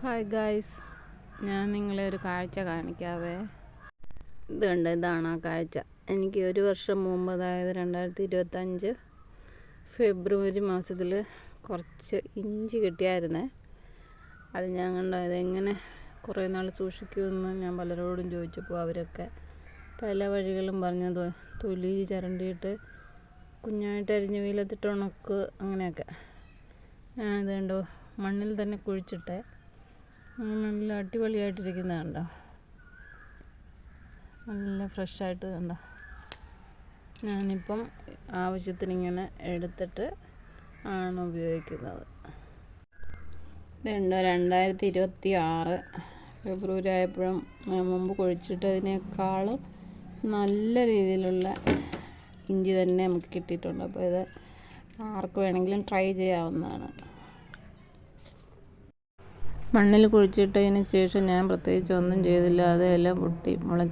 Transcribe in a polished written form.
Hi guys, ഞാൻ നിങ്ങളെ ഒരു കാഴ്ച കാണിക്കാവേ. ഇതാണ് ആ കാഴ്ച. എനിക്ക് ഒരു വർഷം മുമ്പ്, അതായത് 2025 ഫെബ്രുവരി മാസത്തിൽ കുറച്ച് ഇഞ്ചി കിട്ടിയായിരുന്നേ. അത് ഞാൻ കണ്ടത് എങ്ങനെ കുറേ നാൾ സൂക്ഷിക്കുമെന്ന് ഞാൻ പലരോടും ചോദിച്ചപ്പോൾ അവരൊക്കെ പല വഴികളും പറഞ്ഞത് തൊലി ചരണ്ടിയിട്ട് കുഞ്ഞായിട്ട് അരിഞ്ഞ് വെയിലത്തിട്ട് ഉണക്ക് അങ്ങനെയൊക്കെ. ഞാൻ ഇത് കണ്ടോ മണ്ണിൽ തന്നെ കുഴിച്ചിട്ട് നല്ല അടിപൊളിയായിട്ടിരിക്കുന്നത് കണ്ടോ, നല്ല ഫ്രഷായിട്ട് കണ്ടോ. ഞാനിപ്പം ആവശ്യത്തിന് ഇങ്ങനെ എടുത്തിട്ട് ആണ് ഉപയോഗിക്കുന്നത്. ഇതുണ്ടോ 2026 ഫെബ്രുവരി ആയപ്പോഴും മുമ്പ് കുഴിച്ചിട്ട് അതിനേക്കാളും നല്ല രീതിയിലുള്ള ഇഞ്ചി തന്നെ നമുക്ക് കിട്ടിയിട്ടുണ്ട്. അപ്പോൾ ഇത് ആർക്ക് വേണമെങ്കിലും ട്രൈ ചെയ്യാവുന്നതാണ്. മണ്ണിൽ കുഴിച്ചിട്ടതിന് ശേഷം ഞാൻ പ്രത്യേകിച്ച് ഒന്നും ചെയ്തില്ല. അതെല്ലാം പൊട്ടി മുളച്ച്